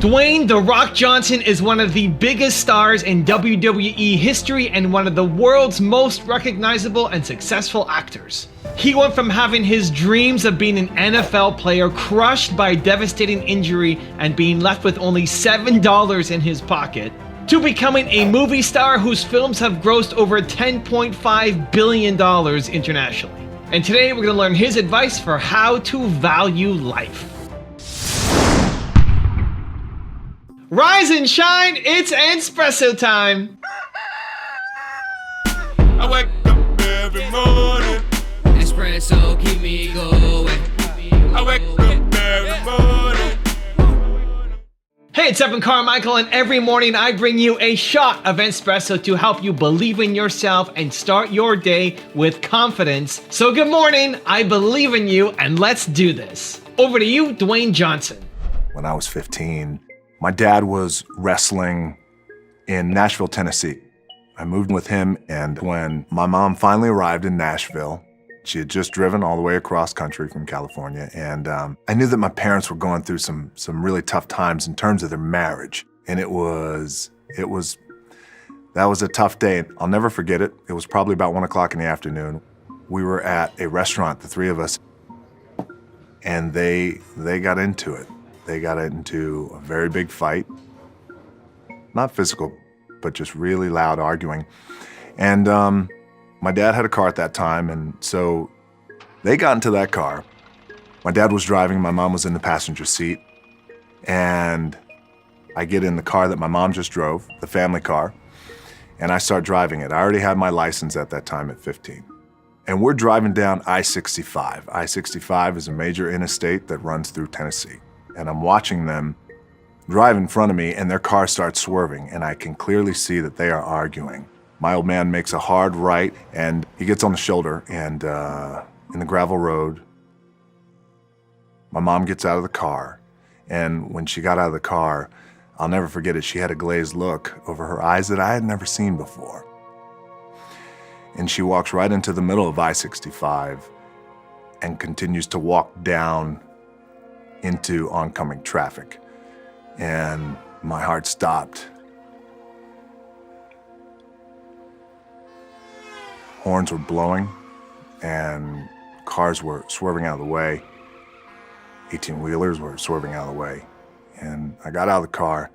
Dwayne "The Rock" Johnson is one of the biggest stars in WWE history and one of the world's most recognizable and successful actors. He went from having his dreams of being an NFL player crushed by a devastating injury and being left with only $7 in his pocket, to becoming a movie star whose films have grossed over $10.5 billion internationally. And today we're going to learn his advice for how to value life. Rise and shine, it's Espresso time! I wake up every morning. Espresso keep me going. I wake up every morning. Hey, it's Carmichael, and every morning I bring you a shot of Espresso to help you believe in yourself and start your day with confidence. So good morning, I believe in you, and let's do this. Over to you, Dwayne Johnson. When I was 15, my dad was wrestling in Nashville, Tennessee. I moved with him, and when my mom finally arrived in Nashville, she had just driven all the way across country from California, and I knew that my parents were going through some really tough times in terms of their marriage, and that was a tough day. I'll never forget it. It was probably about 1 o'clock in the afternoon. We were at a restaurant, the three of us, and they got into it. They got into a very big fight, not physical, but just really loud arguing. And my dad had a car at that time, and so they got into that car. My dad was driving, my mom was in the passenger seat, and I get in the car that my mom just drove, the family car, and I start driving it. I already had my license at that time at 15. And we're driving down I-65. I-65 is a major interstate that runs through Tennessee. And I'm watching them drive in front of me, and their car starts swerving, and I can clearly see that they are arguing. My old man makes a hard right, and he gets on the shoulder, and in the gravel road, my mom gets out of the car, and when she got out of the car, I'll never forget it, she had a glazed look over her eyes that I had never seen before. And she walks right into the middle of I-65 and continues to walk down into oncoming traffic, and my heart stopped. Horns were blowing, and cars were swerving out of the way. 18-wheelers were swerving out of the way. And I got out of the car,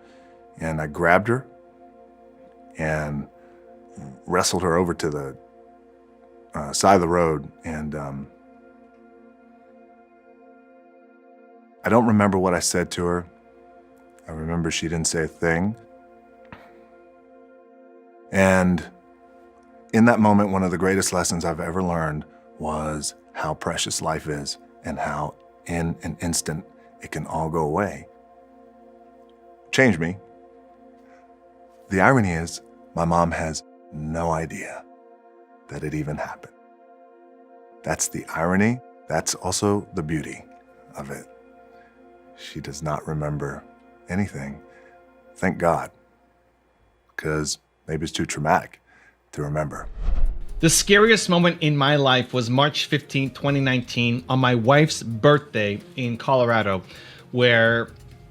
and I grabbed her and wrestled her over to the side of the road, and I don't remember what I said to her. I remember she didn't say a thing. And in that moment, one of the greatest lessons I've ever learned was how precious life is and how in an instant it can all go away. Changed me. The irony is, my mom has no idea that it even happened. That's the irony. That's also the beauty of it. She does not remember anything. Thank God, because maybe it's too traumatic to remember. The scariest moment in my life was March 15, 2019, on my wife's birthday in Colorado, where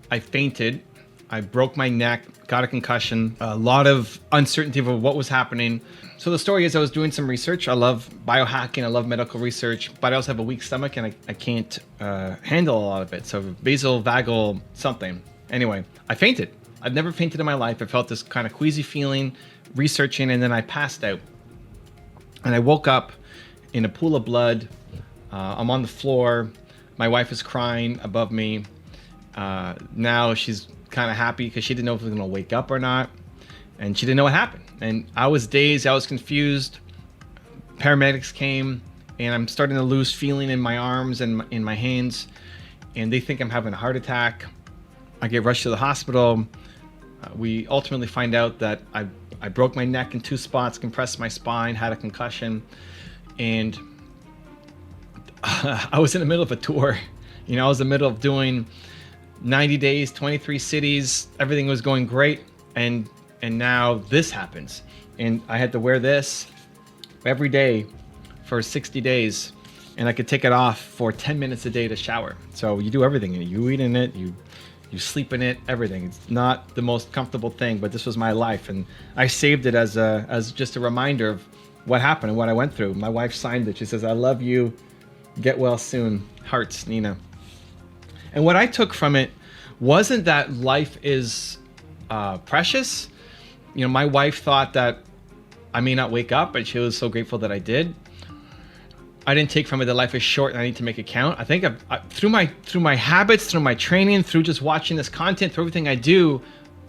I fainted. I broke my neck, got a concussion, a lot of uncertainty of what was happening. So the story is, I was doing some research. I love biohacking, I love medical research, but I also have a weak stomach and I can't handle a lot of it. So vagal something. Anyway, I fainted. I've never fainted in my life. I felt this kind of queasy feeling, researching, and then I passed out. And I woke up in a pool of blood. I'm on the floor. My wife is crying above me. Now she's kind of happy because she didn't know if we were going to wake up or not. And she didn't know what happened. And I was dazed, I was confused. Paramedics came, and I'm starting to lose feeling in my arms and in my hands. And they think I'm having a heart attack. I get rushed to the hospital. We ultimately find out that I broke my neck in 2 spots, compressed my spine, had a concussion. And I was in the middle of a tour. You know, I was in the middle of doing 90 days, 23 cities. Everything was going great. And now this happens. And I had to wear this every day for 60 days. And I could take it off for 10 minutes a day to shower. So you do everything. You eat in it, you You sleep in it, everything. It's not the most comfortable thing, but this was my life, and I saved it as just a reminder of what happened and what I went through. My wife signed it. She says, "I love you. Get well soon. Hearts, Nina." And what I took from it wasn't that life is precious. My wife thought that I may not wake up, but she was so grateful that I did. I didn't take from it that life is short and I need to make it count. I think through my habits, through my training, through just watching this content, through everything I do,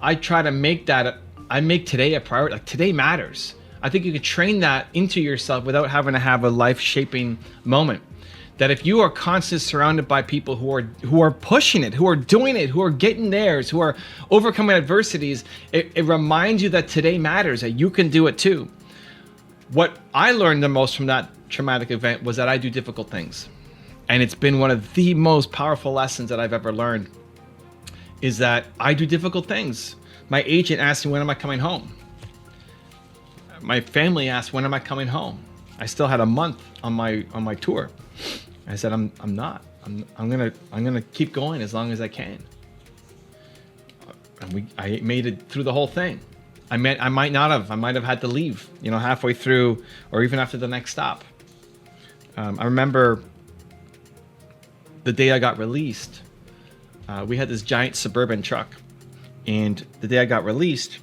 I try to make today a priority. Like, today matters. I think you could train that into yourself without having to have a life-shaping moment. That if you are constantly surrounded by people who are pushing it, who are doing it, who are getting theirs, who are overcoming adversities, it reminds you that today matters, that you can do it too. What I learned the most from that traumatic event was that I do difficult things. And it's been one of the most powerful lessons that I've ever learned, is that I do difficult things. My agent asked me, when am I coming home? My family asked, when am I coming home? I still had a month on my tour. I said, I'm not. I'm gonna keep going as long as I can. And I made it through the whole thing. I might have had to leave, halfway through or even after the next stop. I remember the day I got released. We had this giant Suburban truck, and the day I got released,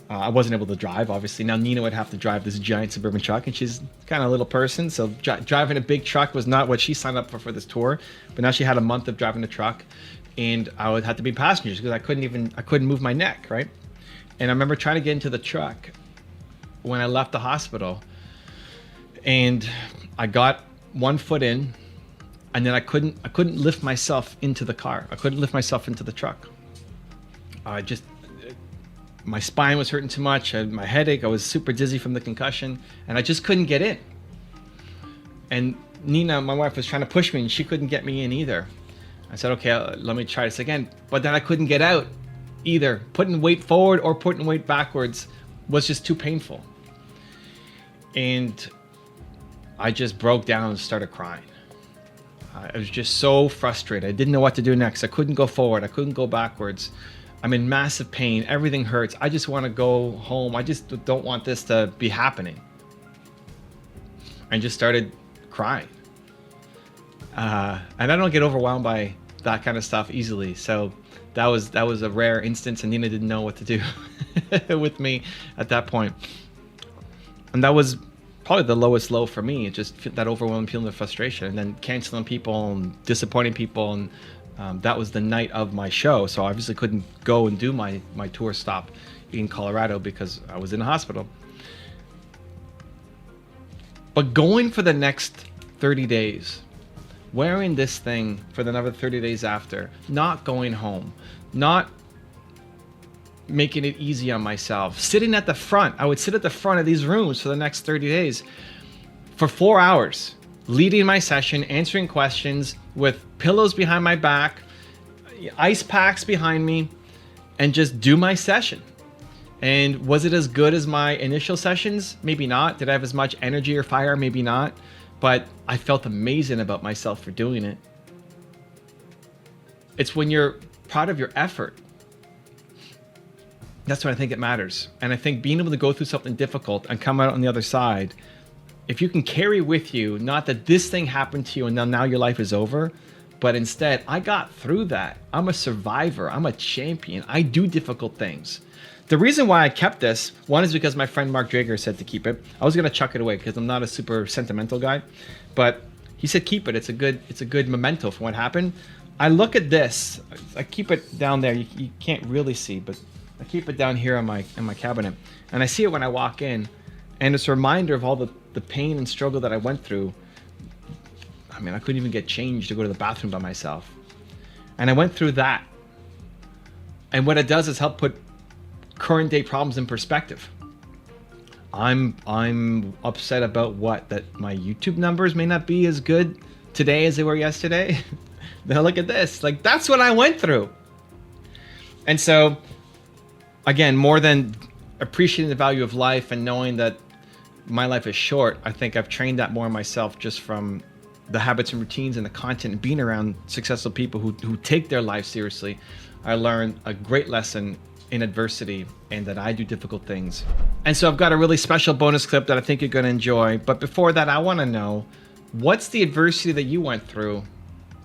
I wasn't able to drive, obviously. Now Nina would have to drive this giant Suburban truck, and she's kind of a little person, so driving a big truck was not what she signed up for this tour. But now she had a month of driving the truck, and I would have to be passengers because I couldn't move my neck, right? And I remember trying to get into the truck when I left the hospital, and I got one foot in, and then I couldn't lift myself into the car. I couldn't lift myself into the truck. My spine was hurting too much. I had my headache. I was super dizzy from the concussion, and I just couldn't get in. And Nina, my wife, was trying to push me, and she couldn't get me in either. I said, okay, let me try this again. But then I couldn't get out either. Putting weight forward or putting weight backwards was just too painful. And I just broke down and started crying. I was just so frustrated. I didn't know what to do next. I couldn't go forward. I couldn't go backwards. I'm in massive pain. Everything hurts. I just want to go home. I just don't want this to be happening. And just started crying. And I don't get overwhelmed by that kind of stuff easily. So that was a rare instance, and Nina didn't know what to do with me at that point. And that was probably the lowest low for me. It just that overwhelming feeling of frustration, and then canceling people and disappointing people. And that was the night of my show, so I obviously couldn't go and do my tour stop in Colorado because I was in the hospital. But going for the next 30 days, wearing this thing for another 30 days after, not going home, not making it easy on myself, sitting at the front. I would sit at the front of these rooms for the next 30 days for 4 hours, leading my session, answering questions with pillows behind my back, ice packs behind me, and just do my session. And was it as good as my initial sessions? Maybe not. Did I have as much energy or fire? Maybe not. But I felt amazing about myself for doing it. It's when you're proud of your effort. That's when I think it matters. And I think being able to go through something difficult and come out on the other side, if you can carry with you, not that this thing happened to you and now your life is over, but instead, I got through that. I'm a survivor. I'm a champion. I do difficult things. The reason why I kept this, one is because my friend Mark Drager said to keep it. I was gonna chuck it away because I'm not a super sentimental guy, but he said keep it. It's a good memento for what happened. I look at this. I keep it down there. You can't really see, but I keep it down here in my cabinet, and I see it when I walk in, and it's a reminder of all the pain and struggle that I went through. I mean, I couldn't even get changed to go to the bathroom by myself, and I went through that. And what it does is help put current day problems in perspective. I'm upset about that my YouTube numbers may not be as good today as they were yesterday. Then I look at this, like that's what I went through. And so, again, more than appreciating the value of life and knowing that my life is short, I think I've trained that more in myself just from the habits and routines and the content and being around successful people who take their life seriously, I learned a great lesson in adversity and that I do difficult things. And so I've got a really special bonus clip that I think you're going to enjoy. But before that, I want to know, what's the adversity that you went through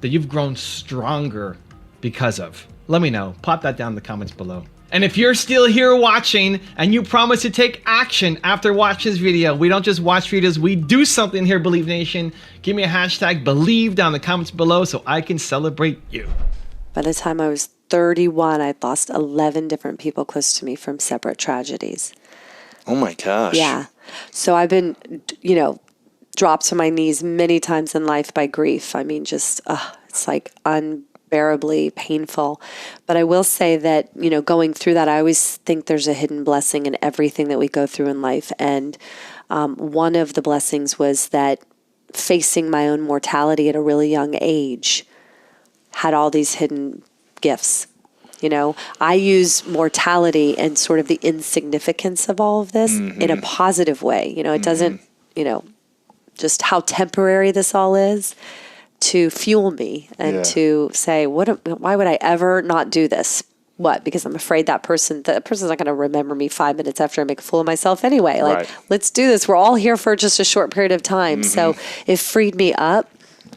that you've grown stronger because of? Let me know. Pop that down in the comments below. And if you're still here watching and you promise to take action after watching this video, we don't just watch videos, we do something here, Believe Nation. Give me a hashtag Believe down in the comments below so I can celebrate you. By the time I was 31, I'd lost 11 different people close to me from separate tragedies. Oh my gosh. Yeah. So I've been, dropped to my knees many times in life by grief. I mean, just, it's like unbearably painful. But I will say that, going through that, I always think there's a hidden blessing in everything that we go through in life. And one of the blessings was that facing my own mortality at a really young age had all these hidden gifts. I use mortality and sort of the insignificance of all of this in a positive way. It doesn't, just how temporary this all is, to fuel me and to say, why would I ever not do this? What? Because I'm afraid that person's not going to remember me 5 minutes after I make a fool of myself anyway. Let's do this. We're all here for just a short period of time. So it freed me up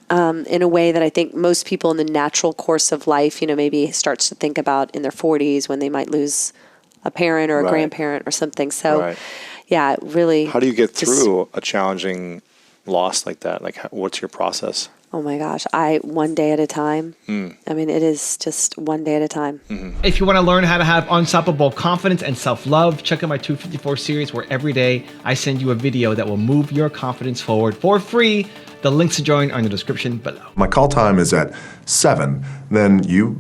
in a way that I think most people in the natural course of life, maybe starts to think about in their 40s when they might lose a parent or a grandparent or something. So yeah, really. How do you get through a challenging loss like that? Like, what's your process? Oh my gosh. One day at a time. I mean, it is just one day at a time. If you want to learn how to have unstoppable confidence and self-love, check out my 254 series where every day I send you a video that will move your confidence forward for free. The links to join are in the description below. My call time is at 7. Then you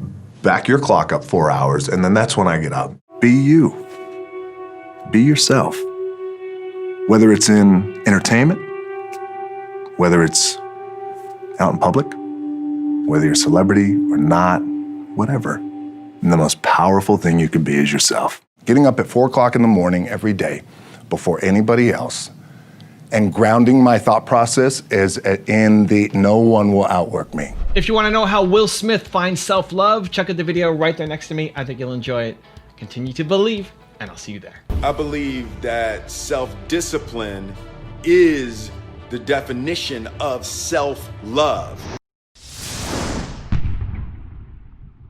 back your clock up 4 hours, and then that's when I get up. Be you. Be yourself. Whether it's in entertainment, whether it's out in public, whether you're a celebrity or not, whatever. And the most powerful thing you can be is yourself. Getting up at 4 o'clock in the morning every day before anybody else and grounding my thought process is in the no one will outwork me. If you want to know how Will Smith finds self-love, check out the video right there next to me. I think you'll enjoy it. Continue to believe, and I'll see you there. I believe that self-discipline is the definition of self-love.